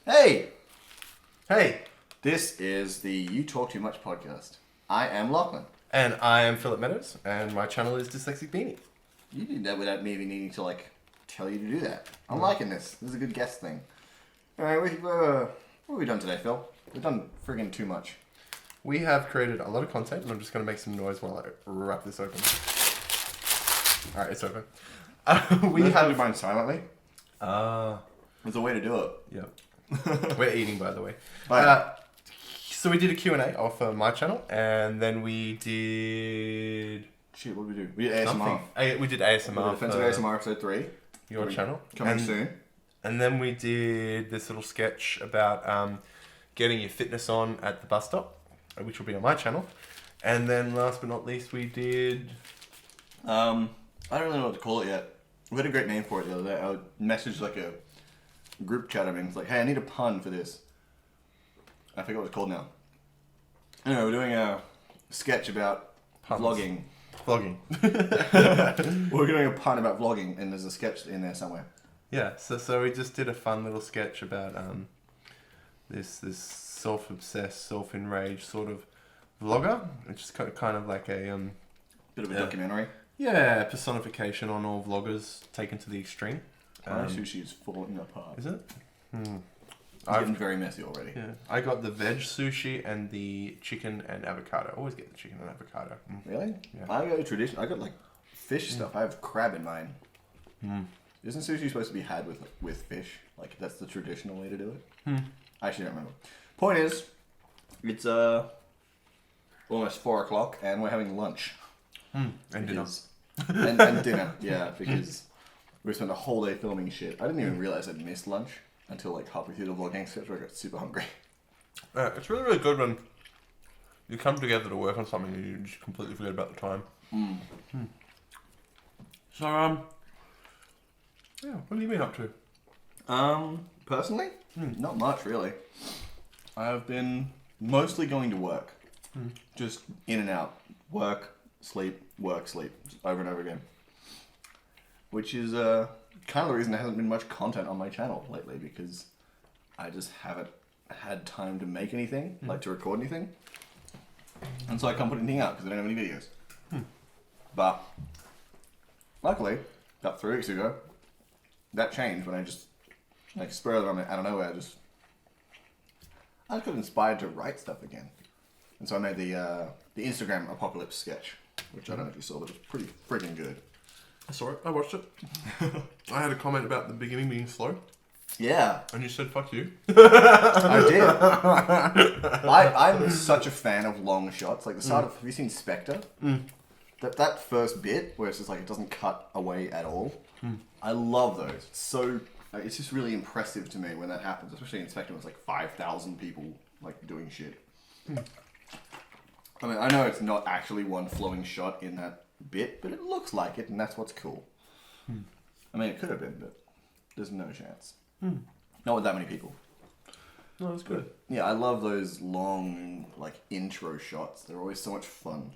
Hey! Hey, This is the You Talk Too Much podcast. I am Lachlan. and I am Philip Meadows, and my channel is Dyslexic Beanie. You did that without me even needing to, tell you to do that. I'm liking this. This is a good guest thing. Alright, what have we done today, Phil? We've done friggin' too much. We have created a lot of content, and I'm just going to make some noise while I wrap this open. Alright, it's open. We have your mind silently. Ah, There's a way to do it. yeah. We're eating, by the way. Bye. So we did a Q&A off my channel, and then we did... Shit, what did we do? We did ASMR. Something. We did ASMR. Offensive ASMR episode 3. Your channel. Coming soon. And then we did this little sketch about getting your fitness on at the bus stop, which will be on my channel. And then last but not least, we did... I don't really know what to call it yet. We had a great name for it the other day. I messaged a group chat. I mean, it's like, hey, I need a pun for this. I forget what it's called now. Anyway, we're doing a sketch about Puns. vlogging. Vlogging. We're doing a pun about vlogging, and there's a sketch in there somewhere. Yeah, so we just did a fun little sketch about this self-obsessed, self-enraged sort of vlogger, which is kind of like a Bit of a documentary. personification on all vloggers taken to the extreme. My sushi's falling apart. Is it? It's getting very messy already. Yeah, I got the veg sushi and the chicken and avocado. I always get the chicken and avocado. Really? Yeah. I go tradition. I got fish stuff. I have crab in mine. Isn't sushi supposed to be had with fish? Like that's the traditional way to do it. I actually don't remember. Point is, it's almost 4 o'clock and we're having lunch. And dinner. and dinner, yeah, because we spent a whole day filming shit. I didn't even realize I'd missed lunch until halfway through the vlogging sketch where I got super hungry. It's really, really good when you come together to work on something and you just completely forget about the time. So, yeah, what have you been up to? Personally, not much really. I've been mostly going to work, just in and out, work, sleep, just over and over again. Which is kind of the reason there hasn't been much content on my channel lately, because I just haven't had time to make anything, to record anything. And so I can't put anything out because I don't have any videos. But luckily, about 3 weeks ago, that changed when I just, spur of the moment, out of nowhere, I just got inspired to write stuff again. And so I made the Instagram apocalypse sketch, which I don't know if you saw, but it's pretty friggin' good. I saw it. I watched it. I had a comment about the beginning being slow, Yeah, and you said, fuck you. I did. I'm such a fan of long shots. Like the start of, have you seen Spectre? That first bit where it's just it doesn't cut away at all. I love those. It's just really impressive to me when that happens, especially in Spectre when it's 5,000 people doing shit. I mean, I know it's not actually one flowing shot in that bit, but it looks like it, and that's what's cool. I mean, it could have been, but there's no chance. Not with that many people. No, that's good. But, yeah, I love those long, intro shots. They're always so much fun.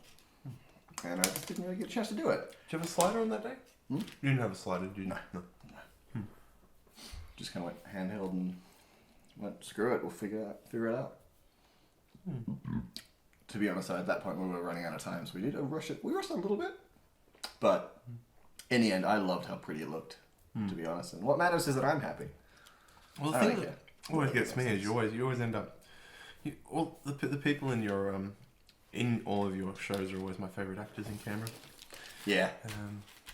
And I just didn't really get a chance to do it. Did you have a slider on that day? You didn't have a slider, did you? No. Just kind of went handheld and went, screw it, we'll figure it out. To be honest, at that point we were running out of time, so we did rush it. We rushed it a little bit, but in the end, I loved how pretty it looked. To be honest, and what matters is that I'm happy. Well, the thing that always gets me is you always end up. All the people in your in all of your shows are always my favorite actors in camera. Yeah,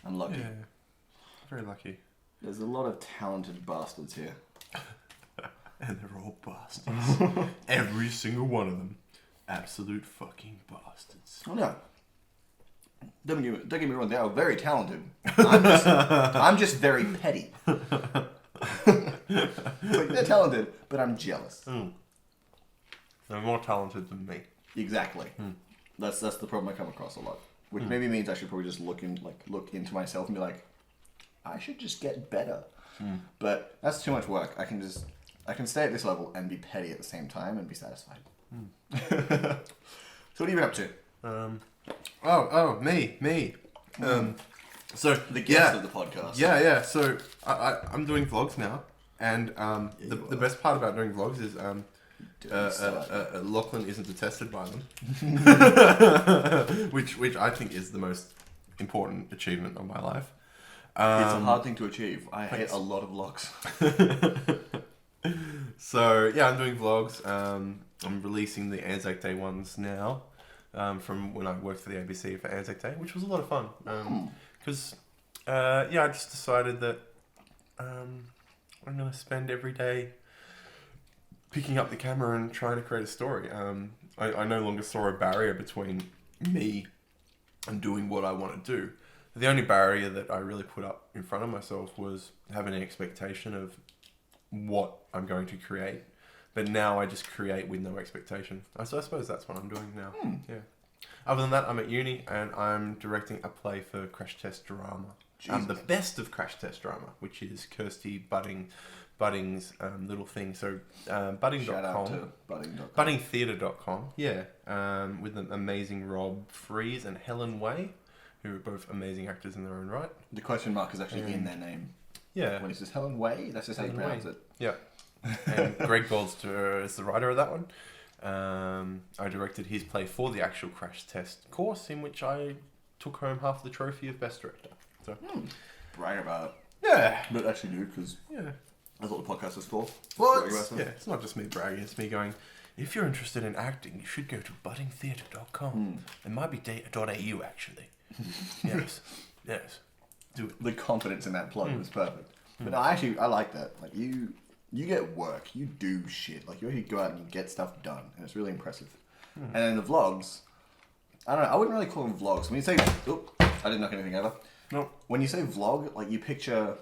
I'm lucky. Yeah, very lucky. There's a lot of talented bastards here. And they're all bastards. Every single one of them. Absolute fucking bastards. Oh no. Don't get me wrong, they are very talented. I'm just very petty. They're talented, but I'm jealous. They're more talented than me. Exactly. That's the problem I come across a lot. Which maybe means I should probably just look into myself and be like, I should just get better. But that's too much work. I can stay at this level and be petty at the same time and be satisfied. So what have you been up to? Me. So The guest of the podcast. Yeah. So I'm doing vlogs now. And the best part about doing vlogs is Lachlan isn't detested by them, which I think is the most important achievement of my life. It's a hard thing to achieve. I hate a lot of vlogs. So yeah, I'm doing vlogs. I'm releasing the Anzac Day ones now, from when I worked for the ABC for Anzac Day, which was a lot of fun. Because I just decided that I'm gonna spend every day picking up the camera and trying to create a story. I no longer saw a barrier between me and doing what I want to do. The only barrier that I really put up in front of myself was having an expectation of what I'm going to create. But now I just create with no expectation. So I suppose that's what I'm doing now. Yeah. Other than that, I'm at uni and I'm directing a play for Crash Test Drama. The best of Crash Test Drama, which is Kirsty Budding's little thing. So budding.com. Shout out to budding.com. Buddingtheatre.com. Yeah. With an amazing Rob Fries and Helen Way, who are both amazing actors in their own right. The question mark is actually in their name. Yeah. When it says Helen Way, that's just how you pronounce it. Yeah. And Greg Goldster is the writer of that one. I directed his play for the actual Crash Test course, in which I took home half the trophy of Best Director. So, brag about it. Yeah. But actually do, because Yeah. that's what the podcast was for. Well, Brag about it. it's not just me bragging, it's me going, if you're interested in acting, you should go to buddingtheatre.com. It might be .au, actually. Yes. Do it. The confidence in that plug was perfect. But no, actually, I like that. Like, you get work. You do shit. Like, you actually go out and you get stuff done. And it's really impressive. And then the vlogs, I don't know, I wouldn't really call them vlogs. When you say, I didn't knock anything over. No. When you say vlog, like, you picture,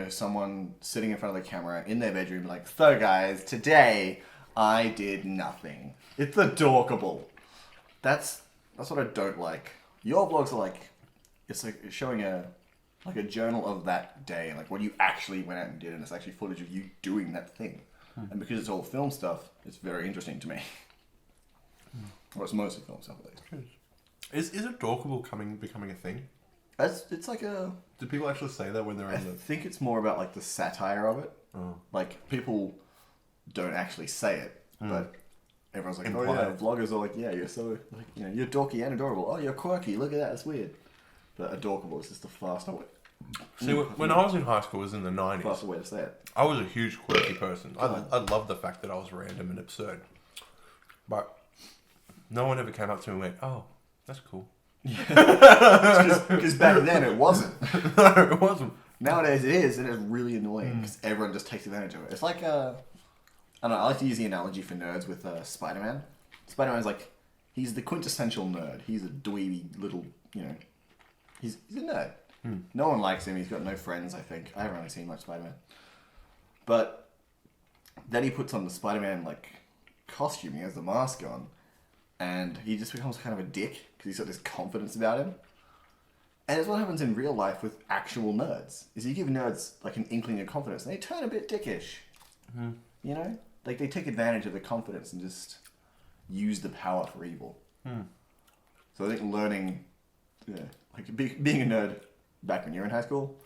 someone sitting in front of the camera in their bedroom, like, so guys, today I did nothing. It's adorkable. That's what I don't like. Your vlogs are like, it's like showing a journal of that day, like what you actually went out and did, and it's actually footage of you doing that thing. And because it's all film stuff, it's very interesting to me. Or it's mostly film stuff, at least. Is adorkable becoming a thing? It's like a... Do people actually say that when they're I in the... think it's more about like the satire of it. Oh. Like, people don't actually say it, but everyone's like, Imply oh yeah, it. vloggers are like, yeah, you're so, like, you're dorky and adorable. Oh, you're quirky, look at that, it's weird. But adorkable is just a faster way. See, when I was in high school, it was in the 90s. Faster way to say it. I was a huge quirky person. I loved the fact that I was random and absurd. But no one ever came up to me and went, oh, that's cool. Because back then it wasn't. No, it wasn't. Nowadays it is, and it's really annoying because everyone just takes advantage of it. It's like, I don't know, I like to use the analogy for nerds with Spider-Man. Spider-Man's like, he's the quintessential nerd. He's a dweeby little, he's a nerd. No one likes him. He's got no friends, I think. I haven't really seen much Spider-Man. But then he puts on the Spider-Man, costume. He has the mask on. And he just becomes kind of a dick because he's got this confidence about him. And it's what happens in real life with actual nerds. Is you give nerds, an inkling of confidence, and they turn a bit dickish. Like, they take advantage of the confidence and just use the power for evil. So I think learning, being a nerd back when you're in high school,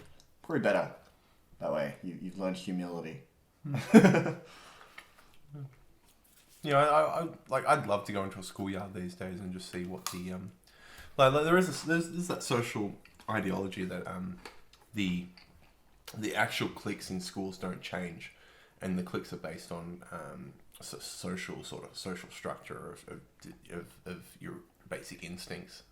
probably better. That way, you've learned humility. I'd love to go into a schoolyard these days and just see what the there's that social ideology that the actual cliques in schools don't change, and the cliques are based on social structure of your basic instincts.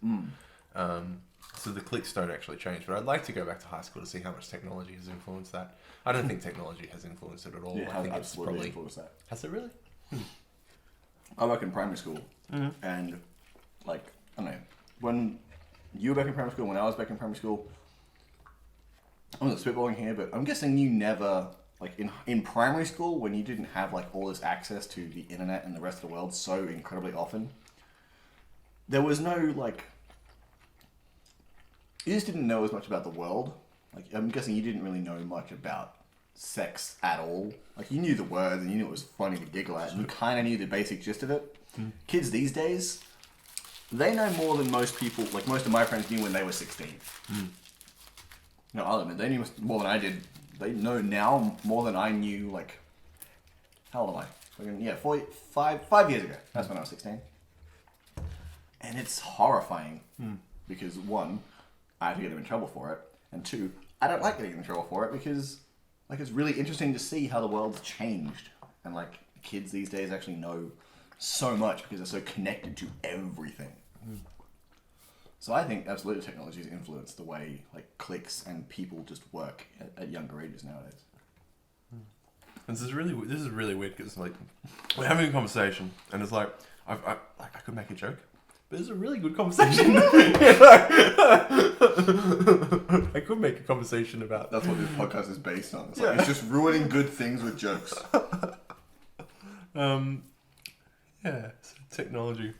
So the cliques don't actually change, but I'd like to go back to high school to see how much technology has influenced that. I don't think technology has influenced it at all. Yeah, I think it's probably influenced that. Has it really? I work in primary school, and I don't know, when you were back in primary school, when I was back in primary school, I'm not spitballing here, but I'm guessing you never, in primary school, when you didn't have all this access to the internet and the rest of the world so incredibly often, there was no you just didn't know as much about the world. I'm guessing you didn't really know much about sex at all. You knew the words and you knew it was funny to giggle at, and you kind of knew the basic gist of it. Kids these days, they know more than most people, most of my friends knew when they were 16. No, I'll admit, they knew more than I did they know now more than I knew. Like, how old am I? Yeah, 5 years ago. That's when I was 16. And it's horrifying because one, I have to get them in trouble for it, and two, I don't like getting in trouble for it because like it's really interesting to see how the world's changed, and like kids these days actually know so much because they're so connected to everything. So I think absolutely technology has influenced the way like cliques and people just work at younger ages nowadays. And this is really weird because like we're having a conversation and it's like I could make a joke, but it's a really good conversation. I could make a conversation about. That's what this podcast is based on. It's like it's just ruining good things with jokes. Yeah, so technology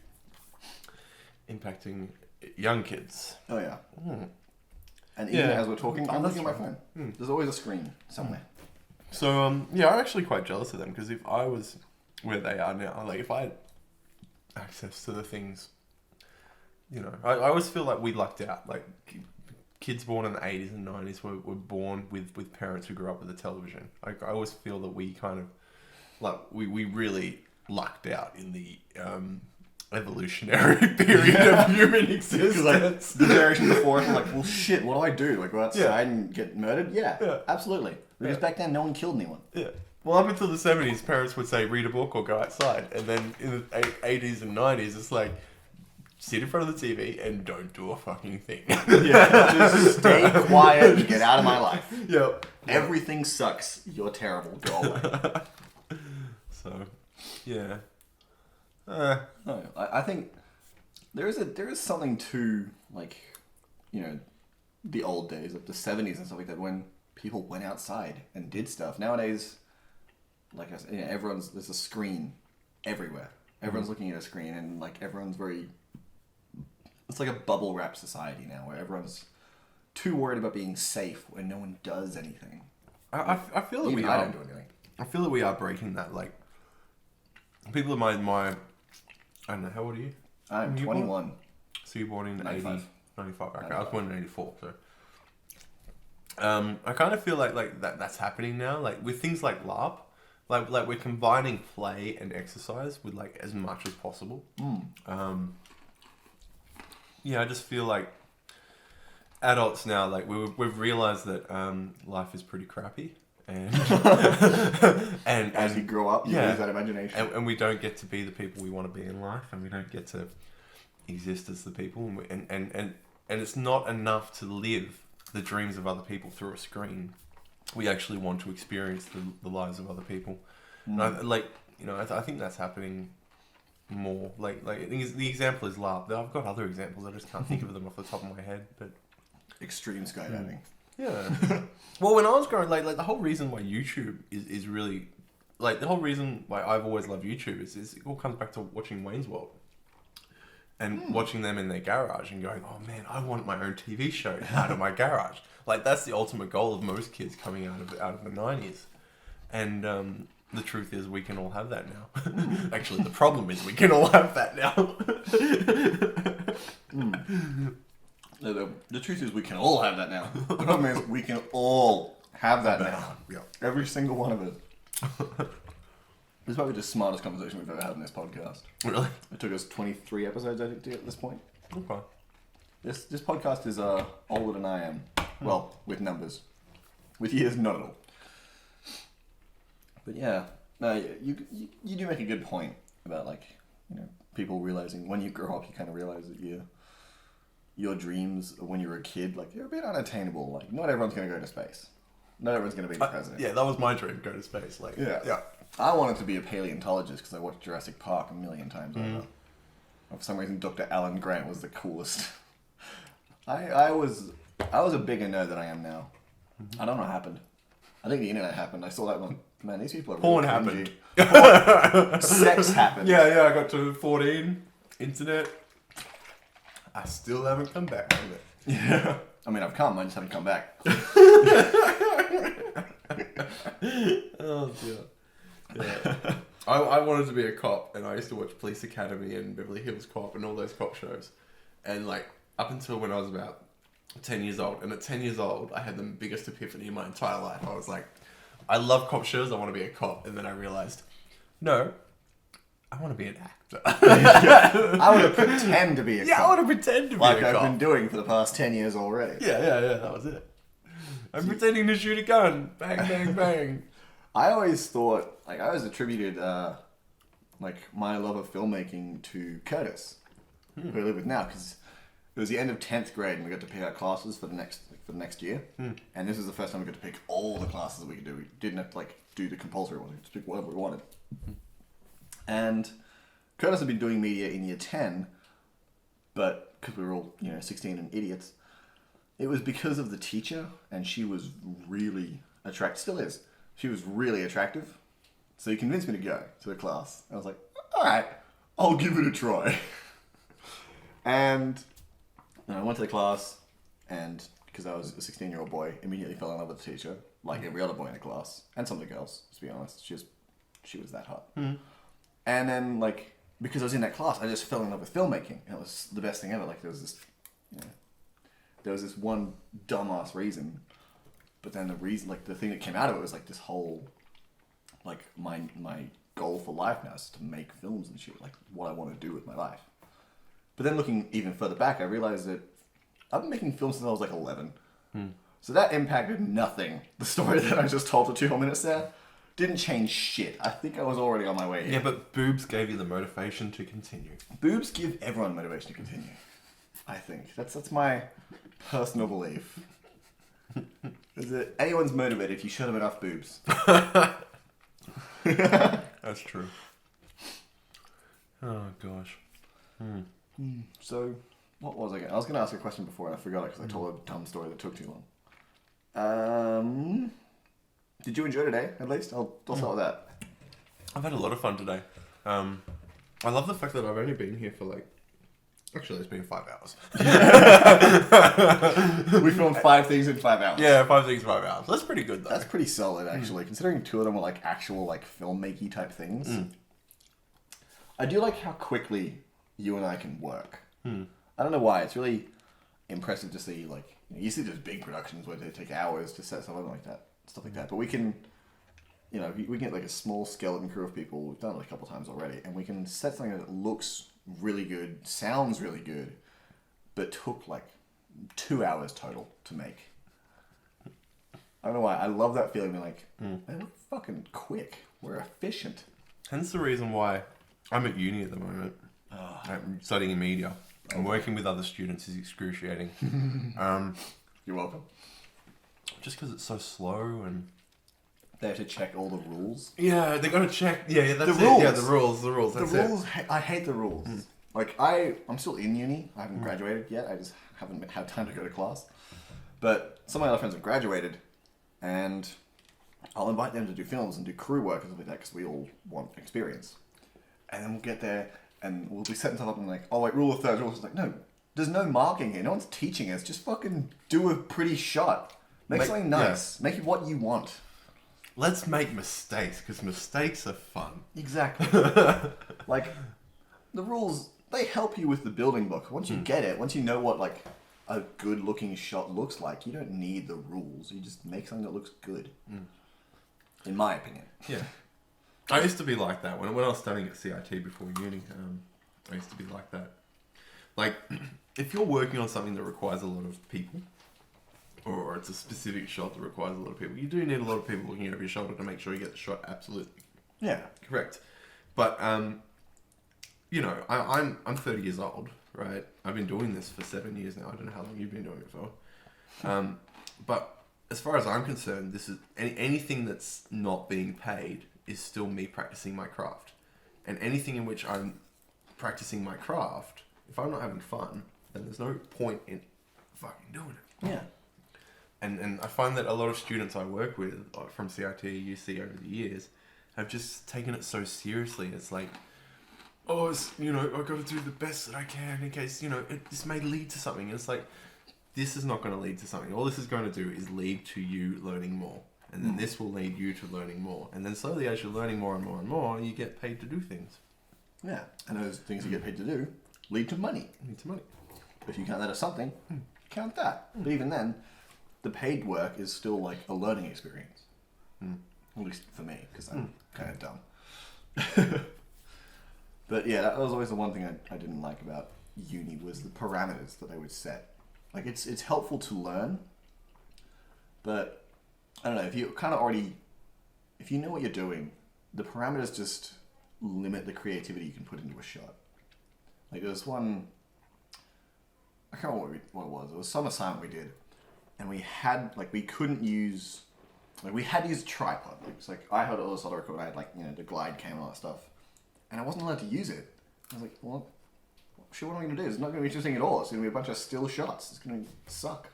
impacting young kids. Oh yeah. And even as we're talking, I'm looking at my phone. There's always a screen somewhere. So yeah, I'm actually quite jealous of them because if I was where they are now, like if I had access to the things, you know, I always feel like we lucked out. Like kids born in the 80s and 90s were born with parents who grew up with the television. Like I always feel that we kind of like we really lucked out in the evolutionary period of human existence. Like the generation before us, like, well, shit, what do I do? Like, go outside and get murdered? Yeah, absolutely. Because back then, no one killed anyone. Yeah. Well, up until the 70s, parents would say read a book or go outside, and then in the 80s and 90s, it's like sit in front of the TV and don't do a fucking thing. Just stay quiet and get out of my life. Yep. Everything sucks. You're terrible. Go away. So, yeah. No, I think there is something to like, you know, the old days of the 70s and stuff like that when people went outside and did stuff. Nowadays, like I said, there's a screen everywhere. Everyone's looking at a screen and like everyone's it's like a bubble wrap society now where everyone's too worried about being safe when no one does anything. I feel that Even we I are. don't do anything. I feel that we are breaking that. Like, people of my I don't know, how old are you? I'm 21. So you're born in 95. 95. Okay, I was born in 84, so. I kind of feel like that's happening now. Like, with things like LARP, like we're combining play and exercise with, like, as much as possible. Yeah, I just feel like adults now, like, we've realized that life is pretty crappy. And As you grow up, you lose that imagination. And we don't get to be the people we want to be in life, and we don't get to exist as the people, and it's not enough to live the dreams of other people through a screen. We actually want to experience the lives of other people. And I think that's happening more. Like the example is LARP. I've got other examples. I just can't think of them off the top of my head. But Extreme skydiving. yeah. Well, when I was growing, like the whole reason why YouTube is really, like the whole reason why I've always loved YouTube is it all comes back to watching Wayne's World. And watching them in their garage and going, oh man, I want my own TV show out of my garage. Like that's the ultimate goal of most kids coming out of the 90s. And the truth is we can all have that now. Actually, the problem is we can all have that now. The truth is we can all have that now. The problem is we can all have that now. Yeah. Every single one of us. This is probably the smartest conversation we've ever had in this podcast. Really? It took us 23 episodes, I think, to get to this point. Okay. This podcast is older than I am. Well, with numbers. With years, not at all. But yeah, no, you do make a good point about like, you know, people realizing when you grow up, you kind of realize that your dreams when you were a kid, like they're a bit unattainable. Like not everyone's going to go to space. Not everyone's going to be the president. Yeah, that was my dream, go to space. Like, yeah. I wanted to be a paleontologist because I watched Jurassic Park a million times over. For some reason, Dr. Alan Grant was the coolest. I was a bigger nerd than I am now. I don't know what happened. I think the internet happened. I saw that one. Man, these people are really Porn cringy. happened. Sex happened. Yeah, I got to 14, internet. I still haven't come back from it. Yeah. I mean, I've come, I just haven't come back. Oh, dear. Yeah. I wanted to be a cop, and I used to watch Police Academy and Beverly Hills Cop and all those cop shows. And, like, up until when I was about 10 years old. And at 10 years old, I had the biggest epiphany in my entire life. I was like, I love cop shows. I want to be a cop. And then I realized, no, I want to be an actor. I want to pretend to be a Yeah, cop. I want to pretend to be Like a I've cop. been doing for the past 10 years already. Yeah, that was it. I'm pretending to shoot a gun. Bang, bang, bang. I always thought, like, I always attributed, like, my love of filmmaking to Curtis, who I live with now, because it was the end of 10th grade and we got to pick our classes for the next year. And this was the first time we got to pick all the classes that we could do. We didn't have to, like, do the compulsory ones. We could just pick whatever we wanted. And Curtis had been doing media in year 10, but because we were all, 16 and idiots, it was because of the teacher, and she was really attractive, still is. She was really attractive. So he convinced me to go to the class. I was like, all right, I'll give it a try. And I went to the class, and because I was a 16-year-old boy, immediately fell in love with the teacher, like every other boy in the class, and some of the girls, to be honest. She was that hot. And then, like, because I was in that class, I just fell in love with filmmaking. And it was the best thing ever. Like, there was this one dumbass reason, but then the reason, like, the thing that came out of it was, like, this whole, like, my goal for life now is to make films and shit, like, what I want to do with my life. But then looking even further back, I realized that I've been making films since I was, like, 11. So that impacted nothing. The story that I just told for 2 whole minutes there didn't change shit. I think I was already on my way here. Yeah, but boobs gave you the motivation to continue. Boobs give everyone motivation to continue. I think. That's my personal belief. Is that anyone's motivated if you show them enough boobs. That's true. Oh, gosh. So, what was I going to... I was going to ask a question before and I forgot it because I told a dumb story that took too long. Did you enjoy today, at least? I'll start with that. I've had a lot of fun today. I love the fact that I've only been here for like... Actually, it's been 5 hours. We filmed 5 things in 5 hours. Yeah, 5 things, 5 hours. That's pretty good, though. That's pretty solid, actually. Considering 2 of them were like actual like filmmaking type things. I do like how quickly you and I can work. I don't know why. It's really impressive to see, like, you see those big productions where they take hours to set something like that, stuff like that. But we can, we can get like a small skeleton crew of people. We've done it a couple times already, and we can set something that looks really good, sounds really good, but took like 2 hours total to make. I don't know why. I love that feeling. Like, man, we're fucking quick. We're efficient. Hence the reason why I'm at uni at the moment. I'm studying in media. And working with other students is excruciating. You're welcome. Just because it's so slow and... They have to check all the rules. Yeah, they got to check... Yeah, that's The it. rules. Yeah, the rules. That's The rules, I hate the rules. Like, I'm still in uni. I haven't graduated yet. I just haven't had time to go to class. But some of my other friends have graduated, and I'll invite them to do films and do crew work and stuff like that because we all want experience. And then we'll get there, and we'll be setting stuff up and like, oh, wait, rule of thirds. It's like, no, there's no marking here. No one's teaching us. Just fucking do a pretty shot. Make something nice. Yeah. Make it what you want. Let's make mistakes, because mistakes are fun. Exactly. Like, the rules, they help you with the building block. Once you get it, once you know what, like, a good-looking shot looks like, you don't need the rules. You just make something that looks good. In my opinion. Yeah. I used to be like that. When I was studying at CIT before uni, I used to be like that. Like, if you're working on something that requires a lot of people, or it's a specific shot that requires a lot of people, you do need a lot of people looking over your shoulder to make sure you get the shot absolutely correct. But, I'm 30 years old, right? I've been doing this for 7 years now. I don't know how long you've been doing it for. But as far as I'm concerned, this is anything that's not being paid is still me practicing my craft. And anything in which I'm practicing my craft, if I'm not having fun, then there's no point in fucking doing it. Yeah. And I find that a lot of students I work with from CIT, UC over the years, have just taken it so seriously. It's like, oh, I've got to do the best that I can in case, this may lead to something. And it's like, this is not going to lead to something. All this is going to do is lead to you learning more. And then this will lead you to learning more. And then slowly, as you're learning more and more and more, you get paid to do things. Yeah. And those things you get paid to do lead to money. Lead to money. If you count that as something, count that. But even then, the paid work is still like a learning experience. At least for me, because I'm kind of dumb. But yeah, that was always the one thing I didn't like about uni was the parameters that they would set. Like it's helpful to learn, but I don't know, if you kind of already, if you know what you're doing, the parameters just limit the creativity you can put into a shot. Like there was one, I can't remember what it was. It was some assignment we did, and we had we couldn't use, we had to use a tripod. Like, it's like I had all this other equipment. I had the glide cam and all that stuff, and I wasn't allowed to use it. I was like, well, shit, what am I going to do? It's not going to be interesting at all. It's going to be a bunch of still shots. It's going to suck.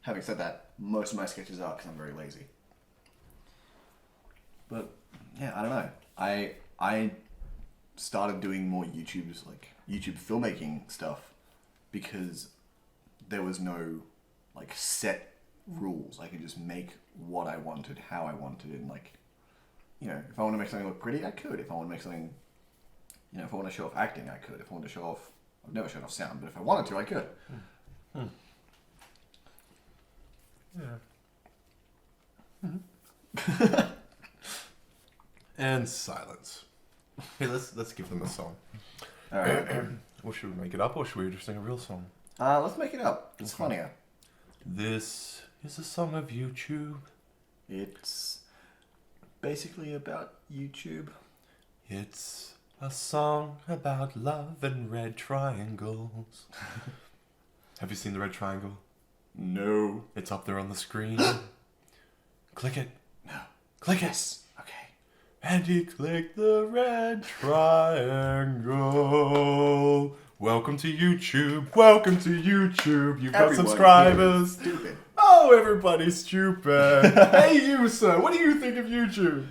Having said that, most of my sketches are because I'm very lazy. But yeah, I don't know. I started doing more YouTube filmmaking stuff because there was no set rules. I could just make what I wanted, how I wanted, and if I want to make something look pretty, I could. If I want to make something, if I want to show off acting, I could. If I want to show off, I've never shown off sound, but if I wanted to, I could. Yeah. And silence. Hey, let's give them a song. All right. Or should we make it up, or should we just sing a real song? Let's make it up. It's funnier. This is a song of YouTube. It's basically about YouTube. It's a song about love and red triangles. Have you seen the red triangle? No. It's up there on the screen. Click it. No. Click Yes. Okay. And you click the red triangle. Welcome to YouTube. Welcome to YouTube. You've got Everyone subscribers. here is stupid. Oh, everybody's stupid. Hey, you, sir. What do you think of YouTube?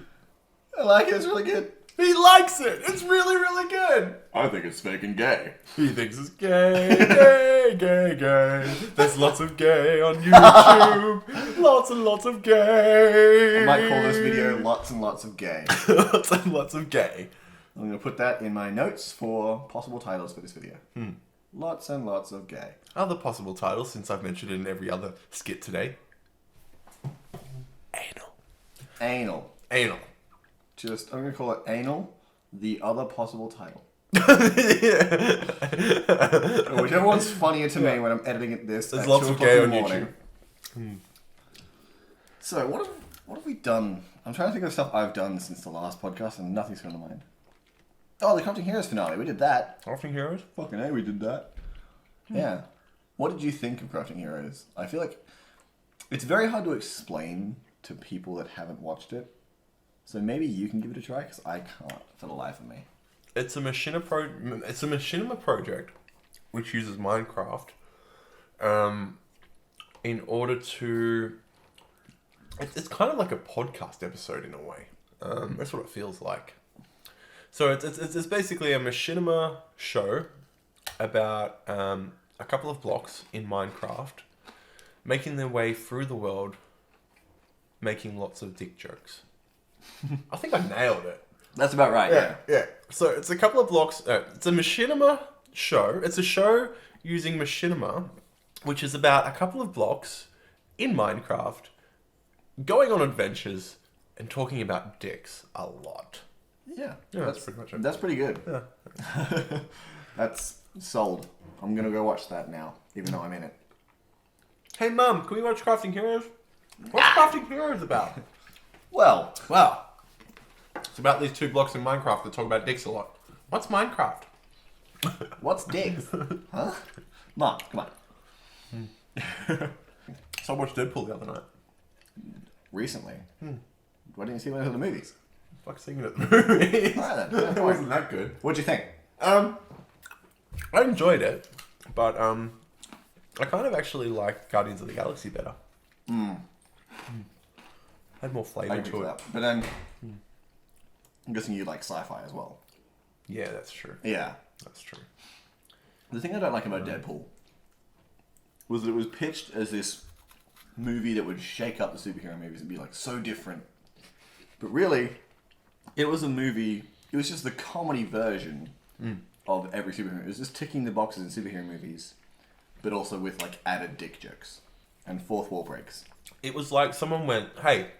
I like it. It's really good. He likes it. It's really, really good. I think it's fake and gay. He thinks it's gay, gay, gay, gay. There's lots of gay on YouTube. Lots and lots of gay. I might call this video "Lots and Lots of Gay." Lots and lots of gay. I'm going to put that in my notes for possible titles for this video. Lots and lots of gay. Other possible titles, since I've mentioned it in every other skit today. Anal. Anal. Anal. I'm going to call it anal. The other possible title. Whichever one's funnier to me when I'm editing it this. There's at lots 2 of o'clock gay in the on morning. YouTube. So what have we done? I'm trying to think of stuff I've done since the last podcast, and nothing's coming to mind. Oh, the Crafting Heroes finale. We did that. Crafting Heroes? Fucking A, we did that. Yeah. What did you think of Crafting Heroes? I feel like it's very hard to explain to people that haven't watched it. So maybe you can give it a try, because I can't for the life of me. It's a machinima project which uses Minecraft in order to... It's kind of like a podcast episode in a way. That's what it feels like. So it's basically a machinima show about a couple of blocks in Minecraft making their way through the world, making lots of dick jokes. I think I nailed it. That's about right, yeah. Yeah. So it's a couple of blocks. It's a machinima show. It's a show using machinima, which is about a couple of blocks in Minecraft, going on adventures and talking about dicks a lot. Yeah, that's pretty much it. That's pretty good. Yeah. That's sold. I'm going to go watch that now, even though I'm in it. Hey, Mum, can we watch Crafting Heroes? What's Crafting Heroes about? Well, It's about these 2 blocks in Minecraft that talk about dicks a lot. What's Minecraft? what's dicks? Huh? Mom, come on. So I watched Deadpool the other night. Recently. Why didn't you see one of the movies? Fuck singing at the movies. Alright then. It wasn't that good. What'd you think? I enjoyed it, but I kind of actually liked Guardians of the Galaxy better. Had more I flavour agree to with it. that. But then, I'm guessing you like sci-fi as well. Yeah, that's true. Yeah. That's true. The thing I don't like about Deadpool was that it was pitched as this movie that would shake up the superhero movies and be so different. But really, it was a movie, it was just the comedy version of every superhero. It was just ticking the boxes in superhero movies but also with like added dick jokes and fourth wall breaks. It was like someone went, "Hey,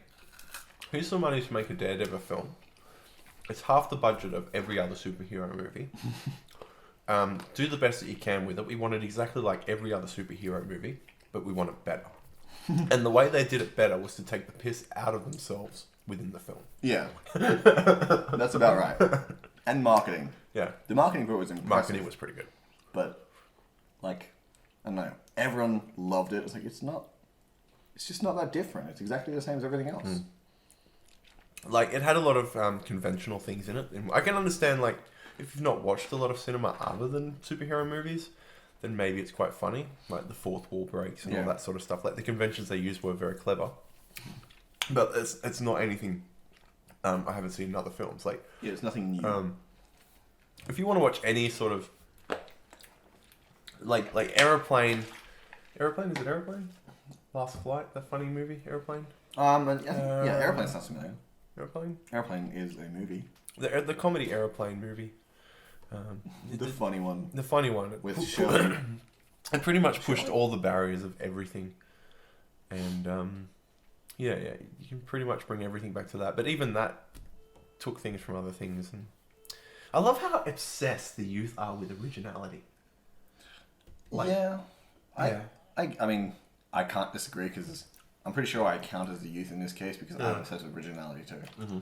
here's some money to make a Daredevil film. It's half the budget of every other superhero movie. Do the best that you can with it. We want it exactly like every other superhero movie, but we want it better." And the way they did it better was to take the piss out of themselves within the film. Yeah, that's about right. And marketing. Yeah, The marketing for it was impressive. marketing was pretty good. But, like, I don't know. Everyone loved it. It's like, it's just not that different. It's exactly the same as everything else. Like, it had a lot of conventional things in it. And I can understand, like, if you've not watched a lot of cinema other than superhero movies, then maybe it's quite funny. Like, the fourth wall breaks and all that sort of stuff. Like, the conventions they used were very clever. But it's not anything I haven't seen in other films. Like, Yeah, it's nothing new. if you want to watch any sort of... Like Aeroplane... Aeroplane? Is it Aeroplane? Last Flight? That funny movie, Aeroplane? Airplane sounds familiar. Aeroplane? Airplane is a movie. The comedy Aeroplane movie. The funny one. The funny one. With Shirley. It pretty much pushed all the barriers of everything. And, you can pretty much bring everything back to that. But even that took things from other things. And I love how obsessed the youth are with originality. I mean, I can't disagree because I'm pretty sure I count as the youth in this case because I'm obsessed with originality too. Mm-hmm.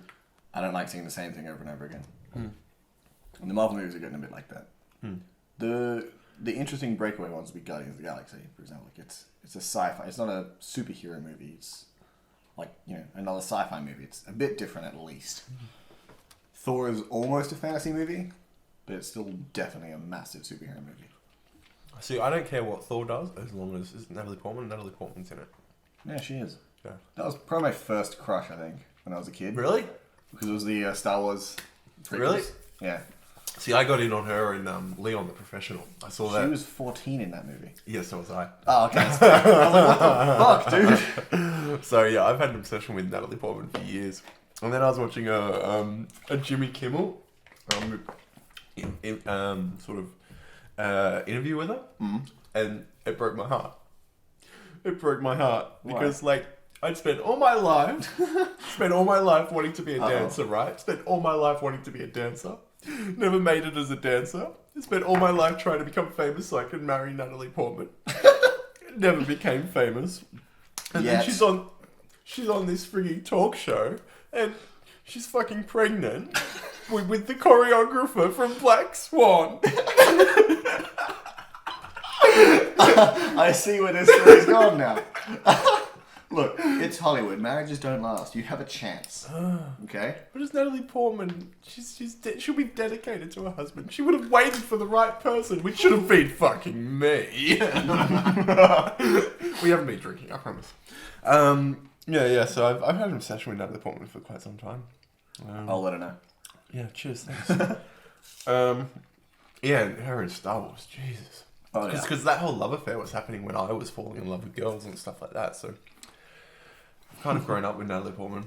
I don't like seeing the same thing over and over again. And the Marvel movies are getting a bit like that. The interesting breakaway ones would be Guardians of the Galaxy, for example. Like it's a sci-fi. It's not a superhero movie. It's like, another sci-fi movie. It's a bit different at least. Thor is almost a fantasy movie, but it's still definitely a massive superhero movie. See, I don't care what Thor does as long as it's Natalie Portman. Natalie Portman's in it. Yeah, she is. Yeah. That was probably my first crush, I think, when I was a kid. Really? Because it was the Star Wars prequels. Really? Yeah. See, I got in on her in Leon the Professional. I saw that. She was 14 in that movie. Yeah, so was I. Oh, okay. I was like, what the fuck, dude? So yeah, I've had an obsession with Natalie Portman for years. And then I was watching a Jimmy Kimmel interview with her, and it broke my heart. It broke my heart because I'd spent all my life wanting to be a dancer, right? Spent all my life wanting to be a dancer. Never made it as a dancer. Spent all my life trying to become famous so I could marry Natalie Portman. Never became famous. And then she's on this freaking talk show and she's fucking pregnant with the choreographer from Black Swan. I see where this story's gone now. Look, it's Hollywood. Marriages don't last. You have a chance. Okay? But it's Natalie Portman. She'll be dedicated to her husband. She would have waited for the right person, which should have been fucking me. We haven't been drinking, I promise. So I've had an obsession with Natalie Portman for quite some time. I'll let her know. Yeah, cheers, thanks. And her in Star Wars, Jesus. Because that whole love affair was happening when I was falling in love with girls and stuff like that, so I've kind of grown up with Natalie Portman.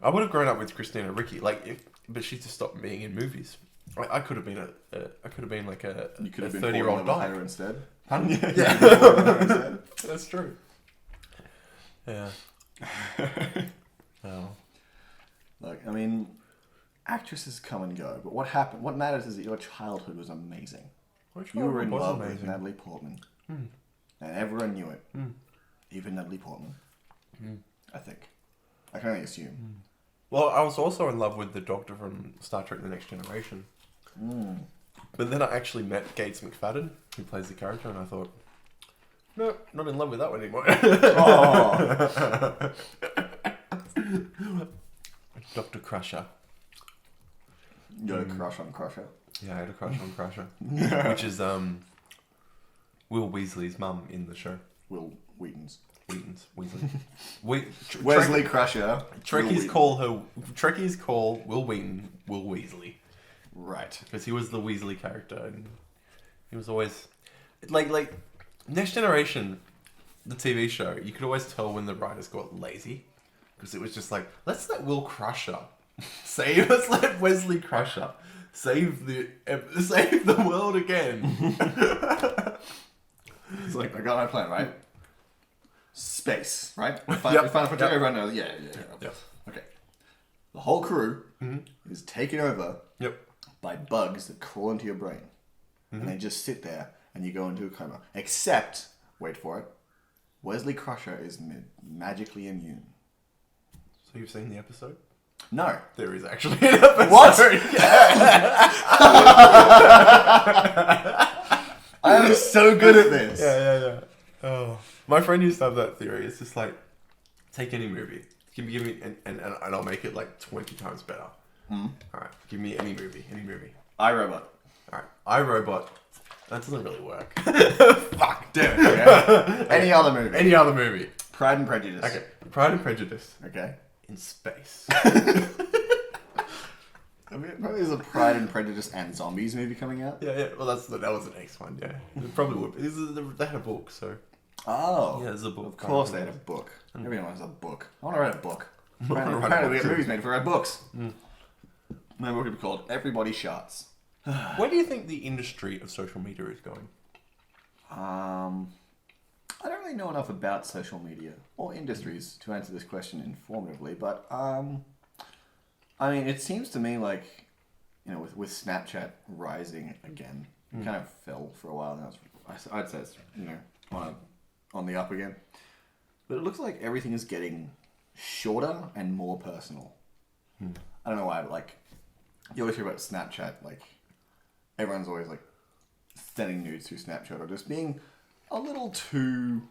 I would have grown up with Christina Ricci, but she just stopped being in movies. I could have been like a 30-year-old dog instead. Yeah. That's true. Yeah. Oh. Look, I mean, actresses come and go, but what matters is that your childhood was amazing. You were in love with Natalie Portman. And everyone knew it. Even Natalie Portman. I think. I can only assume. Well, I was also in love with the Doctor from Star Trek The Next Generation. But then I actually met Gates McFadden, who plays the character, and I thought, no, not in love with that one anymore. Dr. Crusher. You had a crush on Crusher? Yeah, I had a crush on Crusher. Which is Will Weasley's mum in the show. Will Wheaton's. Weasley. Wesley Crusher. Trekkies call Will Wheaton Will Weasley. Right. Because he was the Weasley character, and he was always like Next Generation, the TV show. You could always tell when the writers got lazy, because it was just like, let's let Will Crusher let's let Wesley Crusher save the world again. It's like, I got my plan, right? Space, right? Yep. Final Frontier, Yep. everyone knows. Yeah. Yep. Okay. The whole crew is taken over Yep. by bugs that crawl into your brain. And they just sit there and you go into a coma. Except, wait for it, Wesley Crusher is magically immune. So you've seen the episode? No. There is actually an episode. What? I am so good at this. Yeah. Oh, my friend used to have that theory. It's just like, take any movie, give me, and I'll make it like 20 times better. All right, give me any movie. iRobot. All right, iRobot. That doesn't really work. Fuck, damn it. Okay. Any other movie. Any other movie. Pride and Prejudice. Okay, Pride and Prejudice Okay. in space. I mean, probably there's a Pride and Prejudice and Zombies movie coming out. Yeah. Well, that was the next one. Yeah, it probably would. They had a book, so Oh. yeah, there's a book. Of course they had a book. Everyone has a book. I want to write a book. write a Apparently book we get too. movies made for our books. My book would be called Everybody Sharts. Where do you think the industry of social media is going? I don't really know enough about social media or industries to answer this question informatively, but I mean, it seems to me like, you know, with Snapchat rising again, it kind of fell for a while. Now I'd say it's, you know, on the up again. But it looks like everything is getting shorter and more personal. I don't know why, but like, you always hear about Snapchat, like, everyone's always like sending nudes through Snapchat or just being a little too,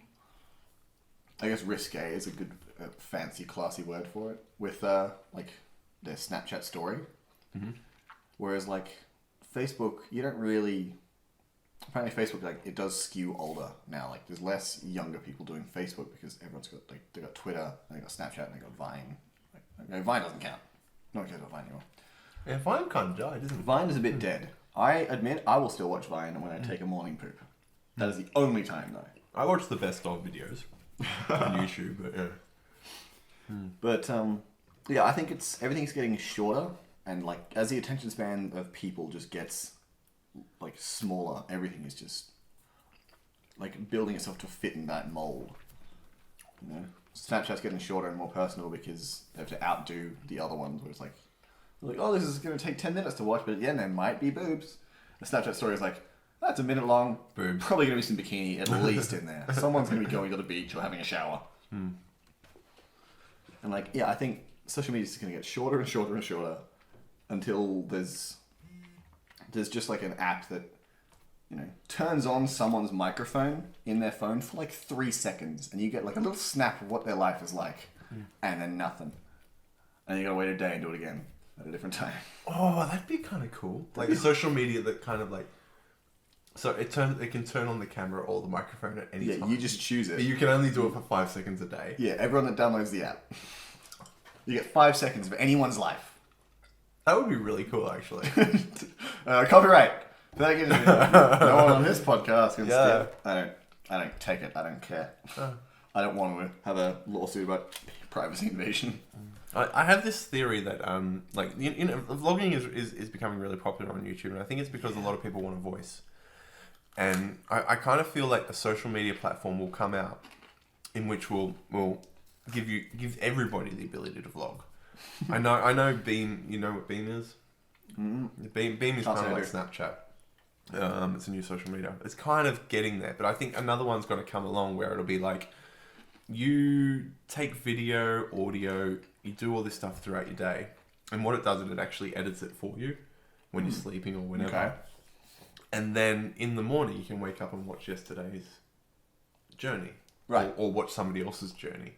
I guess, risque is a good, fancy, classy word for it, with like their Snapchat story. Whereas like Facebook, you don't really. Apparently, Facebook, like, it does skew older now. Like, there's less younger people doing Facebook because everyone's got, like, they got Twitter, and they got Snapchat, and they got Vine. Like, Vine doesn't count. No one cares about Vine anymore. Yeah, Vine kind of died, isn't it? Vine is a bit dead. I admit, I will still watch Vine when I take a morning poop. That is the only time, though. I watch the best dog videos on YouTube, but yeah. But, yeah, I think everything's getting shorter, and, like, as the attention span of people just gets, like, smaller, everything is just, like, building itself to fit in that mold. You know? Snapchat's getting shorter and more personal because they have to outdo the other ones where it's like, oh, this is going to take 10 minutes to watch, but at the end there might be boobs. The Snapchat story is like, that's a minute long, Boobs. probably going to be some bikini at least in there. Someone's going to be going to the beach or having a shower. And like, yeah, I think social media is going to get shorter and shorter and shorter until there's just like an app that, you know, turns on someone's microphone in their phone for like 3 seconds, and you get like a little snap of what their life is like, and then nothing. And you gotta wait a day and do it again at a different time. Oh, that'd be kind of cool. Like a social media that kind of like, so it can turn on the camera or the microphone at any Yeah, time. you just choose it. But you can only do it for 5 seconds a day. Yeah, everyone that downloads the app, you get 5 seconds of anyone's life. That would be really cool, actually. Copyright. No one on this podcast can Yeah. steal. I don't take it. I don't care. I don't want to have a lawsuit about privacy invasion. I have this theory that like you know, vlogging is becoming really popular on YouTube, and I think it's because a lot of people want a voice. And I kind of feel like a social media platform will come out in which will give everybody the ability to vlog. I know Beam. You know what Beam is? Beam is kind of like Snapchat. It's a new social media. It's kind of getting there, but I think another one's going to come along where it'll be like, you take video, audio, you do all this stuff throughout your day, and what it does is it actually edits it for you when you're sleeping or whenever. Okay. And then in the morning you can wake up and watch yesterday's journey, Right. Or watch somebody else's journey.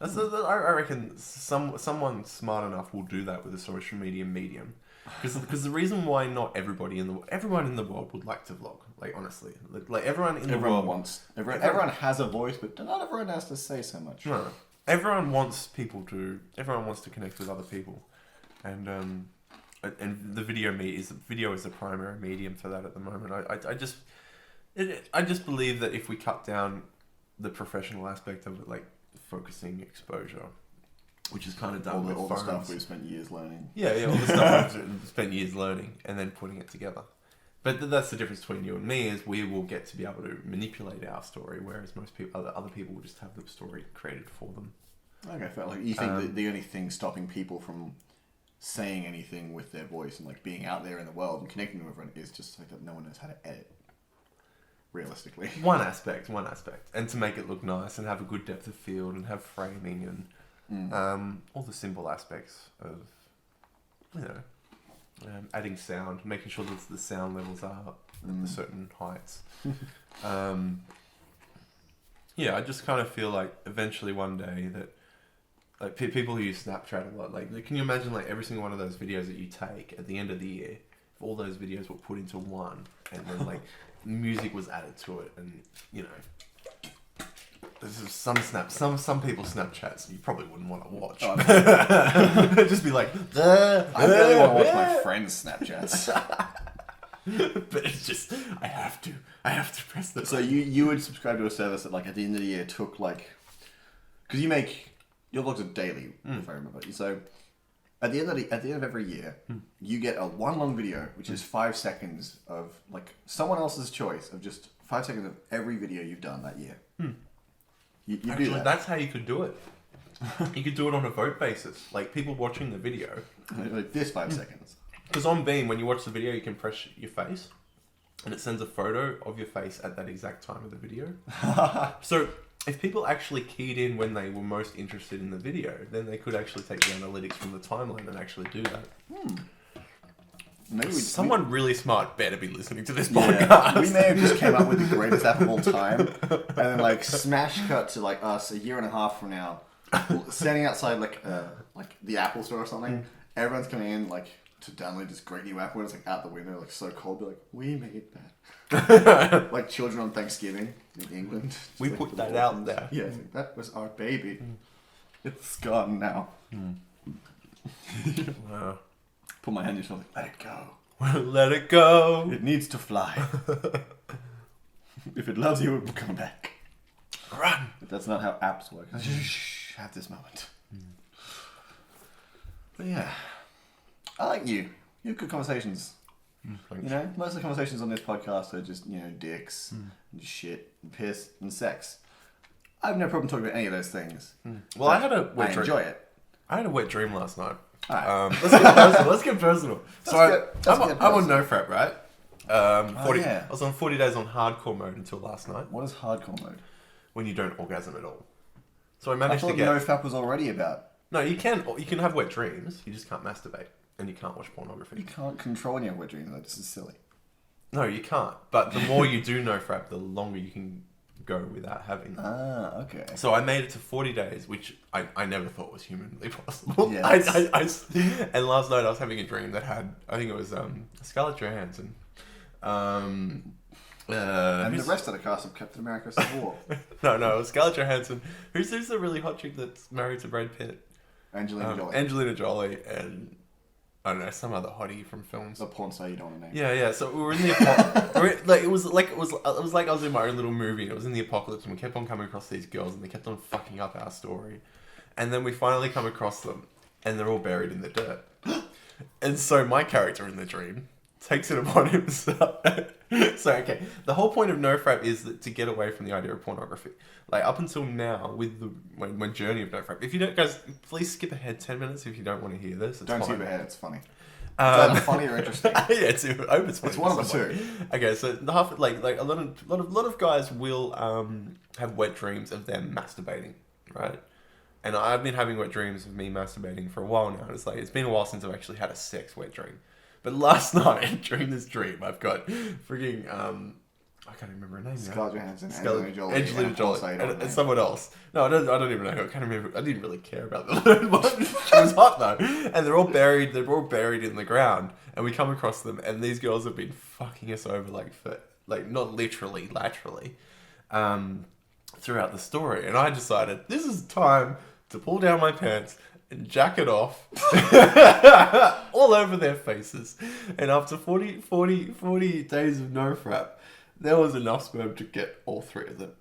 I reckon someone smart enough will do that with a social media medium. Because the reason why not everyone in the world would like to vlog, like honestly, like everyone in the world everyone has a voice, but not everyone has to say so much. No, everyone wants to connect with other people, and the video is the primary medium for that at the moment. I just believe that if we cut down the professional aspect of it, like focusing exposure, which is kind of done with all the phones. stuff we've spent years learning. Yeah, all the stuff we've spent years learning and then putting it together. But that's the difference between you and me, is we will get to be able to manipulate our story, whereas most people, other people will just have the story created for them. Okay, fair. Like, you think the only thing stopping people from saying anything with their voice and like being out there in the world and connecting with everyone is just like that no one knows how to edit. Realistically, one aspect, and to make it look nice and have a good depth of field and have framing and all the simple aspects of, you know, adding sound, making sure that the sound levels are at certain heights. Yeah, I just kind of feel like eventually one day that, like, people who use Snapchat a lot, like, can you imagine, like, every single one of those videos that you take at the end of the year, if all those videos were put into one, and then, like, music was added to it, and, you know, this is some people's Snapchats you probably wouldn't want to watch. Just be like, I really want to watch my friends' Snapchats. But it's just, I have to press the. So you would subscribe to a service that, like, at the end of the year took, like, because you make your vlogs are daily, if I remember. So at the end of every year, you get a one long video, which is 5 seconds of, like, someone else's choice of just 5 seconds of every video you've done that year. You Actually, do that. that's how you could do it. You could do it on a vote basis, like people watching the video. Like this 5 seconds. Because on Beam, when you watch the video, you can press your face, and it sends a photo of your face at that exact time of the video. So if people actually keyed in when they were most interested in the video, then they could actually take the analytics from the timeline and actually do that. Maybe Someone really smart better be listening to this yeah, podcast. we may have just came up with the greatest app of all time, and then, like, smash cut to, like, us a year and a half from now, standing outside, like the Apple store or something. Everyone's coming in, like, to download this great new app when it's, like, out the window, like, so cold. Be like, we made that. Like children on Thanksgiving in England. Just, We like, put the that little out things. there. Yeah, it's like, that was our baby. It's gone now. Wow. Put my hand in your shoulder. Let it go. Let it go. It needs to fly. If it loves you, it will come back. Run. But that's not how apps work. Shh, have this moment. But yeah, I like you. You have good conversations. Thanks. You know, most of the conversations on this podcast are just, you know, dicks and shit and piss and sex. I have no problem talking about any of those things. Well, I had a I wet dream. enjoy it. I had a wet dream last night. Alright. Let's get personal. So I'm on NoFrap, right? 40. yeah. I was on 40 days on hardcore mode until last night, What is hardcore mode? when you don't orgasm at all. So I I managed to thought get. NoFap was already about. No, you can have wet dreams. You just can't masturbate, and you can't watch You pornography. can't control your wet dreams. Though. This is silly. No, you can't. But the more you do NoFrap, the longer you can go without having them. Ah, okay. So I made it to 40 days, which I never thought was humanly possible. Yeah, And last night I was having a dream that had, I think it was Scarlett Johansson. And the rest of the cast of Captain America: Civil War. No, it was Scarlett Johansson. Who's the really hot chick that's married to Brad Pitt? Angelina Jolie. Angelina Jolie and, I don't know, some other hottie from films. The porn star you don't want to name. Yeah. So we were in the apocalypse. It was like I was in my own little movie. And it was in the apocalypse, and we kept on coming across these girls, and they kept on fucking up our story. And then we finally come across them, and they're all buried in the dirt. And so my character in the dream takes it upon himself. So okay, the whole point of NoFrap is that to get away from the idea of pornography. Like up until now, with my journey of NoFrap. If you don't, guys, please skip ahead 10 minutes if you don't want to hear this. It's Don't fine. skip ahead. It's funny. It's either funny or interesting. Yeah, it's I hope it's funny. It's one of for the someone. two. Okay, so the half like a lot of guys will have wet dreams of them masturbating, right? And I've been having wet dreams of me masturbating for a while now. It's like it's been a while since I've actually had a sex wet dream. But last night during this dream, I've got freaking I can't remember her name now. Scarlett Johansson, Angelina and a porn Jolie, star you don't and name. someone else. No, I don't even know who. I can't remember. I didn't really care about them. She was hot though, and they're all buried in the ground. And we come across them, and these girls have been fucking us over for not literally, laterally, throughout the story. And I decided this is time to pull down my pants and jack it off all over their faces. And after 40 days of NoFrap, there was enough sperm to get all three of them.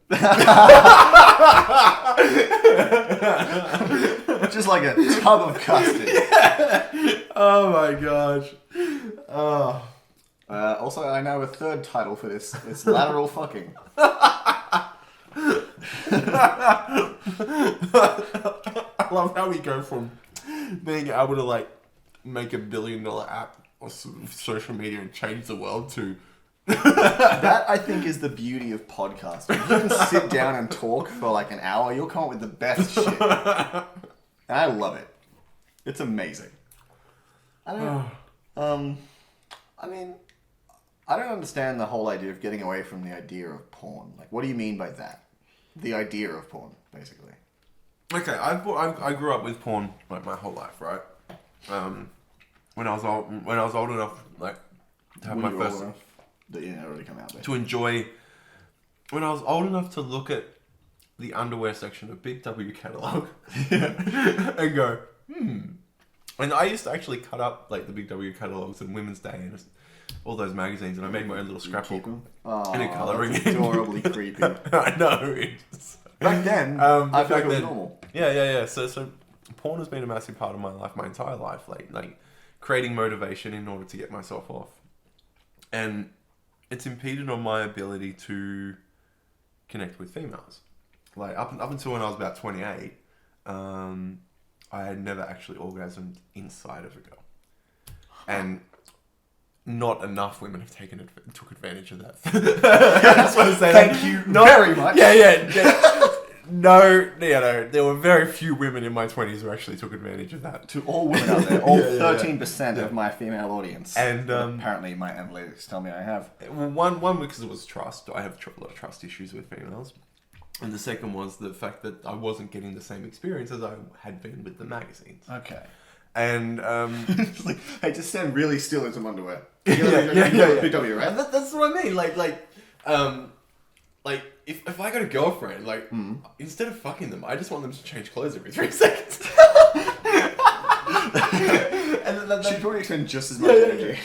Just like a tub of custard. Oh my gosh. Oh. Also, I know a third title for this. It's lateral fucking. I love how we go from being able to like make $1 billion app or social media and change the world to That, I think, is the beauty of podcasting. If you can sit down and talk for like an hour, you'll come up with the best shit. And I love it. It's amazing. I don't. I mean, I don't understand the whole idea of getting away from the idea of porn. Like, what do you mean by that? The idea of porn, basically. Okay, I grew up with porn like my whole life, right? When I was old enough, like to have When my you were old first enough, the internet already come out there. to enjoy. When I was old enough to look at the underwear section of Big W catalog and go, And I used to actually cut up like the Big W catalogs and Women's Day and all those magazines, and I made my own little scrapbook and a colouring. That's adorably creepy. I know. It's... Back then, I feel like it was then, normal. Yeah. So porn has been a massive part of my life, my entire life. Like creating motivation in order to get myself off, and it's impeded on my ability to connect with females. Like up until when I was about 28, I had never actually orgasmed inside of a girl, and not enough women have took advantage of that. I just want to say Thank you very much. Yeah. No, there were very few women in my 20s who actually took advantage of that. To all women out there, all 13% of my female audience. And apparently my analytics tell me I have. Well, one because it was trust. I have a lot of trust issues with females. And the second was the fact that I wasn't getting the same experience as I had been with the magazines. Okay. And It's like, hey, just stand really still in some underwear. Yeah. Big W, right? And that's what I mean. Like if I got a girlfriend, like instead of fucking them, I just want them to change clothes every 3 seconds. And then She'd probably expend just as much energy.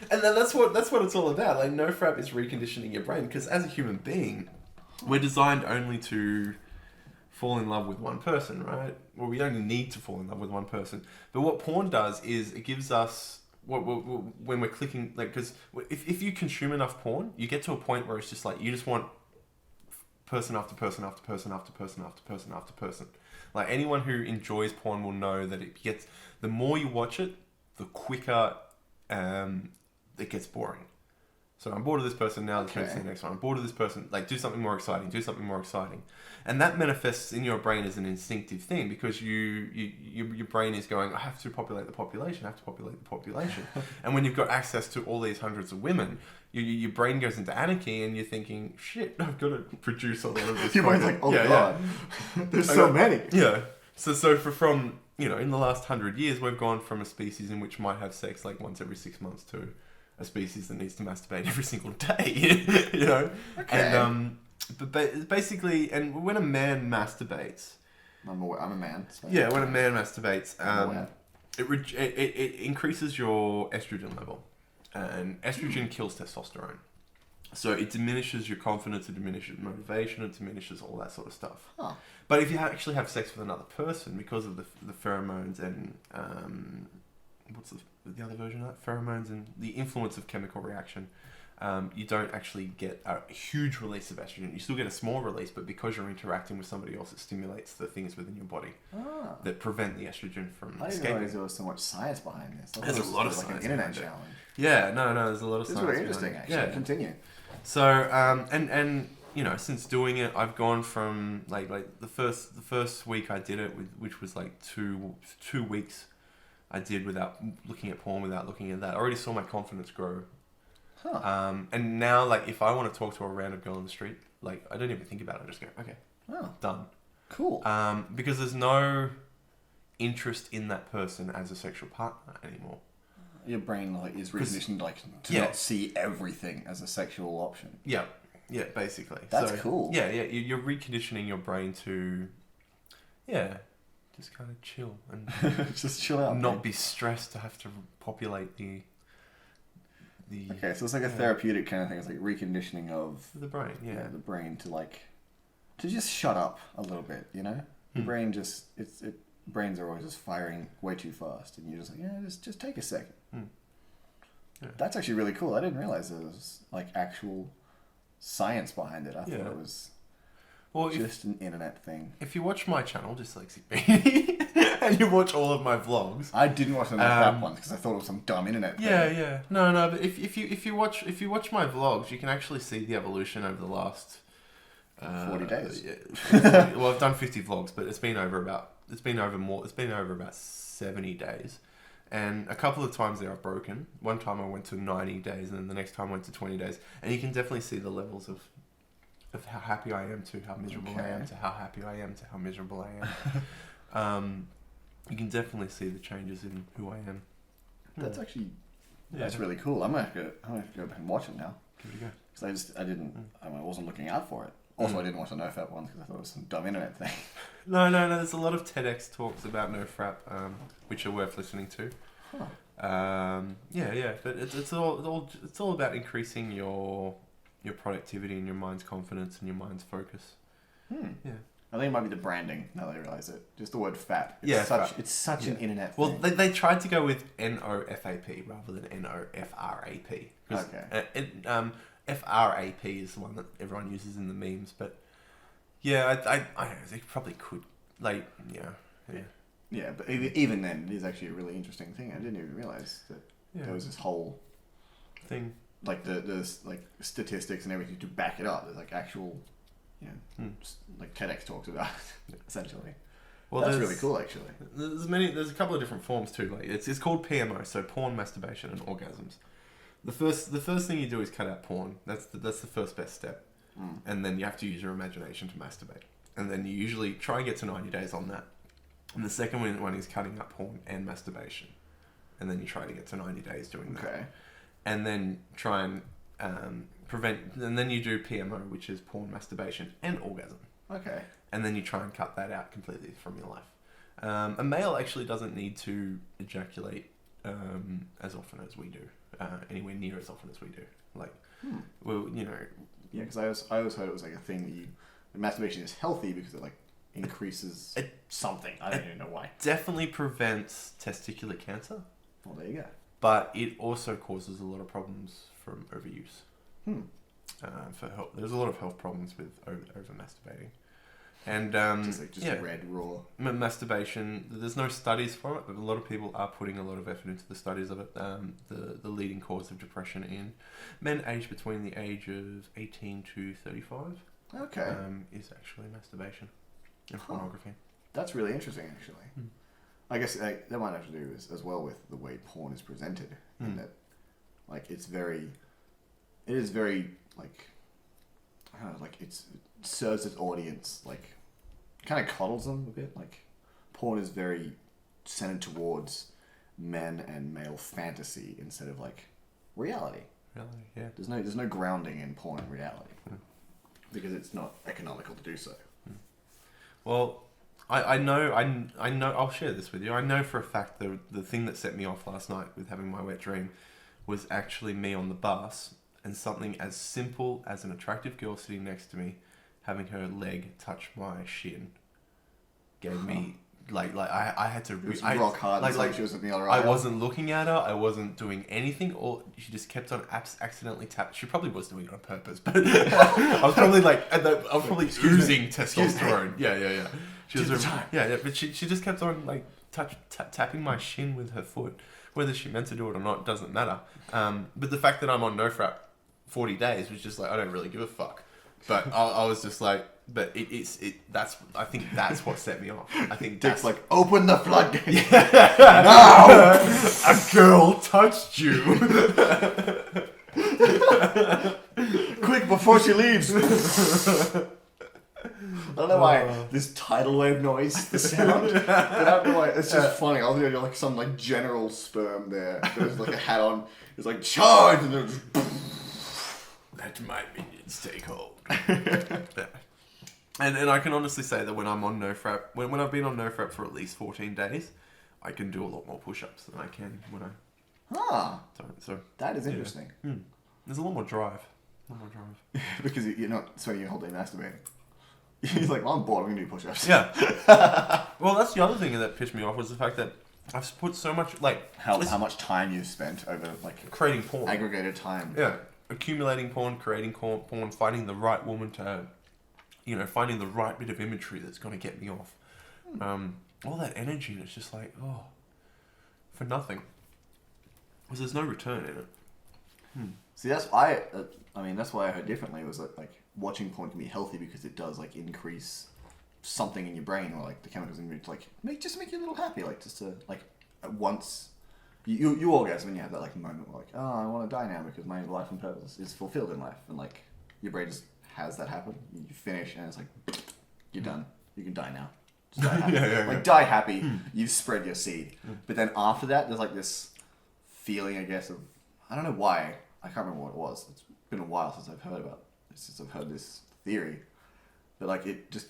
And then that's what it's all about. Like NoFap is reconditioning your brain because as a human being, we're designed only to fall in love with one person, right? Well, we only need to fall in love with one person. But what porn does is it gives us when we're clicking, like, because if you consume enough porn, you get to a point where it's just like you just want person after person after person after person after person after person. Like anyone who enjoys porn will know that it gets, the more you watch it, the quicker it gets boring. So I'm bored of this person now, let's go to the next one. I'm bored of this person, like do something more exciting, do something more exciting. And that manifests in your brain as an instinctive thing because your brain is going, I have to populate the population, I have to populate the population. And when you've got access to all these hundreds of women, your brain goes into anarchy and you're thinking, shit, I've got to produce a lot of this. Your brain's like, oh god, there's so many. Yeah. So from, in the last 100 years, we've gone from a species in which might have sex like once every 6 months to a species that needs to masturbate every single day, Okay. And but basically, and when a man masturbates, I'm a man. So yeah, when a man masturbates, it increases your estrogen level, and estrogen kills testosterone. So it diminishes your confidence, it diminishes motivation, it diminishes all that sort of stuff. Huh. But if you actually have sex with another person, because of the pheromones and what's the other version of that? Pheromones and the influence of chemical reaction, you don't actually get a huge release of estrogen. You still get a small release, but because you're interacting with somebody else, it stimulates the things within your body that prevent the estrogen from escaping. I didn't realize there was so much science behind this. There's a lot of like science. An internet challenge. Yeah, no, there's a lot of science. It's really interesting, actually. Yeah. Continue. So, and since doing it, I've gone from like the first week I did it, which was like two weeks. I did without looking at porn, without looking at that. I already saw my confidence grow. Huh. And now, like, if I want to talk to a random girl on the street, like, I don't even think about it. I just go, okay, done. Cool. Because there's no interest in that person as a sexual partner anymore. Your brain is reconditioned to not see everything as a sexual option. Yeah, basically. That's cool. Yeah, you're reconditioning your brain to, just kind of chill and just chill out. Not be stressed to have to populate the. Okay, so it's like a therapeutic kind of thing. It's like reconditioning of the brain. Yeah, the brain to just shut up a little bit. The brain brains are always just firing way too fast, and you're just like, just take a second. That's actually really cool. I didn't realize there was like actual science behind it. I thought it was just an internet thing. If you watch my channel, Dyslexic Beanie, and you watch all of my vlogs, I didn't watch the that ones because I thought it was some dumb internet thing. Yeah. No. But if you watch my vlogs, you can actually see the evolution over the last 40 days. Yeah. Well, I've done 50 vlogs, but it's been over about 70 days. And a couple of times there I've broken. One time I went to 90 days, and then the next time I went to 20 days. And you can definitely see the levels of how happy I am to how miserable I am to how happy I am to how miserable I am. You can definitely see the changes in who I am. That's actually that's really cool. I'm gonna have to go back and watch it now. Give it a go. Because I wasn't looking out for it. Also, I didn't watch the NoFap ones because I thought it was some dumb internet thing. No. There's a lot of TEDx talks about NoFap, which are worth listening to. Huh. But it's all about increasing your productivity and your mind's confidence and your mind's focus. Yeah. I think it might be the branding. Now that I realize it, just the word "fat." It's such an internet thing. Well, they tried to go with NOFAP rather than NOFRAP. Okay. FRAP is the one that everyone uses in the memes, but yeah, I don't know, they probably could, like, yeah. Yeah, but even then, it is actually a really interesting thing. I didn't even realize that there was this whole thing, like there's like statistics and everything to back it up. There's like actual, like TEDx talks about it, essentially. Well, that's really cool, actually. There's a couple of different forms too. Like it's called PMO, so porn, masturbation, and orgasms. The first thing you do is cut out porn. That's the first best step, and then you have to use your imagination to masturbate. And then you usually try and get to 90 days on that. And the second one is cutting out porn and masturbation, and then you try to get to 90 days doing that. Okay. And then try and prevent. And then you do PMO, which is porn, masturbation, and orgasm. Okay. And then you try and cut that out completely from your life. A male actually doesn't need to ejaculate as often as we do. Anywhere near as often as we do. Like, well, Yeah, because I always heard it was like a thing that masturbation is healthy because it like increases something. I don't even know why. Definitely prevents testicular cancer. Well, there you go. But it also causes a lot of problems from overuse. For health, there's a lot of health problems with over masturbating. And just red raw masturbation. There's no studies for it, but a lot of people are putting a lot of effort into the studies of it. The leading cause of depression in men aged between the age of 18 to 35. Okay. Is actually masturbation and pornography. That's really interesting, actually. I guess that might have to do as well with the way porn is presented, in that, like, it is very, like, I don't know, like, it serves its audience, like, kind of coddles them a bit. Like, porn is very centered towards men and male fantasy instead of, like, reality. Reality, yeah. There's no grounding in porn and reality because it's not economical to do so. Well, I know. I'll share this with you. I know for a fact the thing that set me off last night with having my wet dream was actually me on the bus, and something as simple as an attractive girl sitting next to me, having her leg touch my shin, gave me I had to. It was rock hard. Like she was in the other aisle. I wasn't looking at her. I wasn't doing anything. Or she just kept on accidentally tapping. She probably was doing it on purpose, but I was probably oozing testosterone. Yeah. She was time. Yeah. But she just kept on like tapping my shin with her foot. Whether she meant to do it or not doesn't matter. But the fact that I'm on NoFap 40 days was just like, I don't really give a fuck. But I was just like, but I think that's what set me off. I think Dick's like, open the floodgates. No! A girl touched you. Quick, before she leaves. I don't know why this tidal wave noise, the sound. But I don't know why. It's just funny. I'll do like some like general sperm there. There's like a hat on. It's like charge, and then just. Let my minions take hold. And I can honestly say that when I'm on NoFap, when I've been on NoFap for at least 14 days, I can do a lot more push-ups than I can when I. So that is interesting. There's a lot more drive. Because you're not spending your whole day masturbating. He's like, well, I'm bored. I'm gonna do push-ups. Yeah. Well, that's the other thing that pissed me off was the fact that I've put so much like How much time you've spent over like creating porn. aggregated time. Yeah, accumulating porn, creating porn, finding the right woman to, finding the right bit of imagery that's going to get me off. All that energy, and it's just like, for nothing. Because there's no return in it. See, that's that's why I heard differently. Was like watching porn can be healthy because it does like increase something in your brain, or like the chemicals in your like make you a little happy, like just to like once you orgasm and you have that like moment where like, oh, I want to die now because my life and purpose is fulfilled in life, and like your brain just has that happen. You finish and it's like you're done. You can die now. Just die happy. Die happy. You've spread your seed. But then after that, there's like this feeling, I guess, of I don't know why. I can't remember what it was. It's been a while since I've heard this theory, but like it just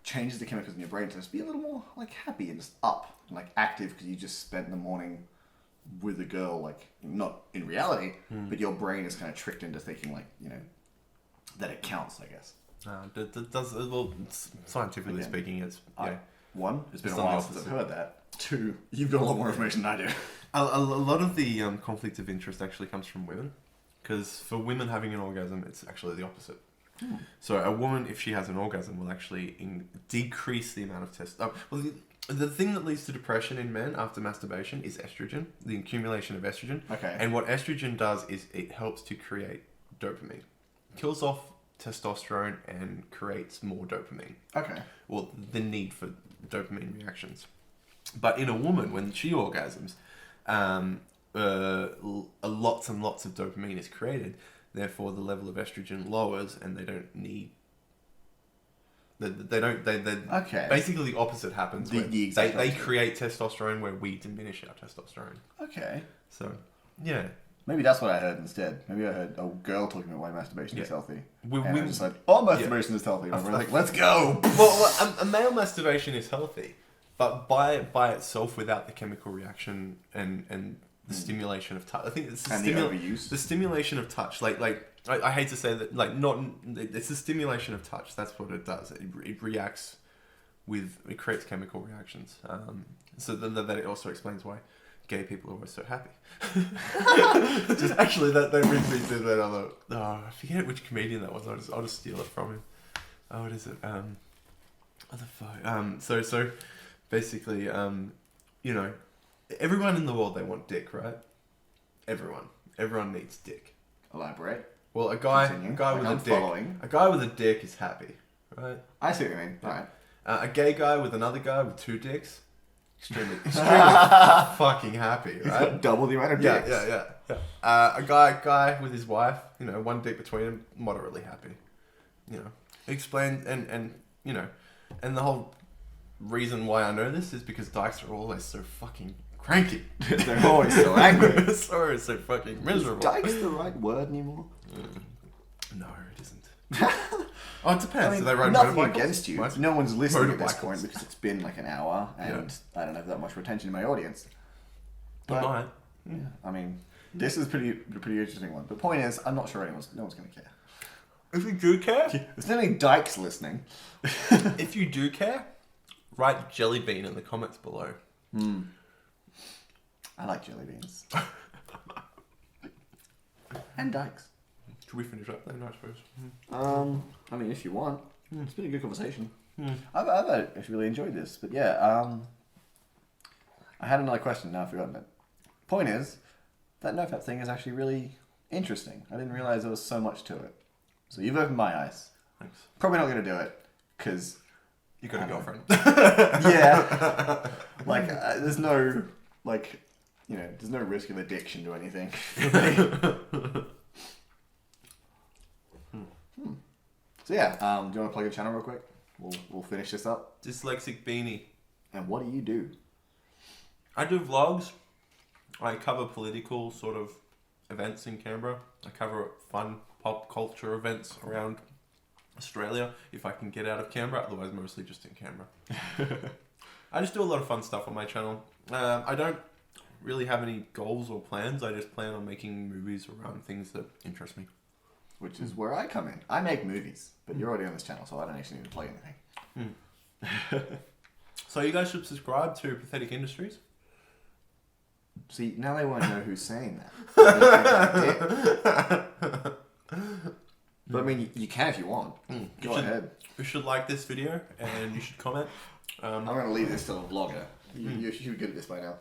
changes the chemicals in your brain to just be a little more like happy and just up and like active because you just spent the morning with a girl, like not in reality, but your brain is kind of tricked into thinking like that it counts, I guess. Well, scientifically speaking, it's one, it's been a while since I've heard that. Two, you've got a lot more information than I do. A lot of the conflict of interest actually comes from women, because for women having an orgasm, it's actually the opposite. So a woman, if she has an orgasm, will actually decrease the amount of the thing that leads to depression in men after masturbation is estrogen, the accumulation of estrogen. Okay. And what estrogen does is it helps to create dopamine. Kills off testosterone and creates more dopamine. Okay. Well, the need for dopamine reactions. But in a woman, when she orgasms, lots and lots of dopamine is created. Therefore, the level of estrogen lowers, and they don't need. Okay. Basically, the opposite happens. They create testosterone where we diminish our testosterone. Okay. So, yeah. Maybe that's what I heard instead. Maybe I heard a girl talking about why masturbation is healthy. We just like, masturbation is healthy. And we're like, let's go. Well, a male masturbation is healthy, but by itself, without the chemical reaction and the stimulation of touch, I think it's the overuse. The stimulation of touch, I hate to say that, it's the stimulation of touch. That's what it does. It reacts it creates chemical reactions. So that it also explains why gay people are always so happy. Just actually, that brings me to that other. Oh, I forget which comedian that was. I'll just steal it from him. Oh, what is it? What the fuck? So basically, everyone in the world, they want dick, right? Everyone needs dick. Elaborate. Well, a guy following. A guy with a dick is happy, right? I see what you mean. Right. A gay guy with another guy with two dicks, extremely fucking happy, right? Double the amount of dicks. Yeah. A guy with his wife, one dick between them, moderately happy. Explain and the whole reason why I know this is because dykes are always so fucking cranky. They're always so angry. So fucking miserable. Is dykes the right word anymore? No, it isn't. Oh, it depends. I mean, they ride nothing motorbikes? against you. No one's listening at this Motorbikers. point because it's been like an hour and I don't have that much retention in my audience. But, But yeah, I mean, this is a pretty interesting one. The point is, I'm not sure no one's going to care. if you do care, There's not any dykes listening. if you do care, write jelly bean in the comments below. I like jelly beans. And dykes. Should we finish up then, I suppose? I mean, if you want. It's been a good conversation. I've actually really enjoyed this. But yeah, I had another question, now I've forgotten it. Point is, that NoFap thing is actually really interesting. I didn't realize there was so much to it. So you've opened my eyes. Thanks. Probably not going to do it, because... You got a girlfriend. Yeah. There's no, there's no risk of addiction to anything. So yeah, do you want to plug your channel real quick? We'll finish this up. Dyslexic Beanie. And what do you do? I do vlogs. I cover political sort of events in Canberra. I cover fun pop culture events around Australia, if I can get out of Canberra, otherwise mostly just in Canberra. I just do a lot of fun stuff on my channel. I don't really have any goals or plans. I just plan on making movies around things that interest me. Which is where I come in. I make movies, but you're already on this channel, so I don't actually need to play anything. So you guys should subscribe to Pathetic Industries. See, now they won't know who's saying that. But I mean, you can if you want. Go ahead. You should like this video and you should comment. I'm going to leave this to the vlogger. You should be good at this by now.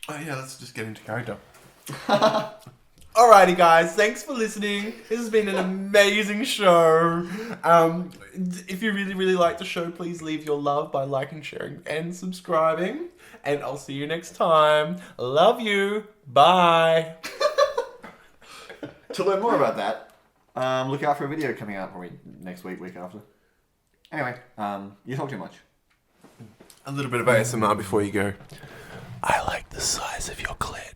Oh yeah, let's just get into character. Alrighty guys, thanks for listening. This has been an amazing show. If you really like the show, please leave your love by liking, sharing and subscribing. And I'll see you next time. Love you. Bye. To learn more about that, look out for a video coming out probably next week after. Anyway, you talk too much. A little bit of ASMR before you go. I like the size of your clit.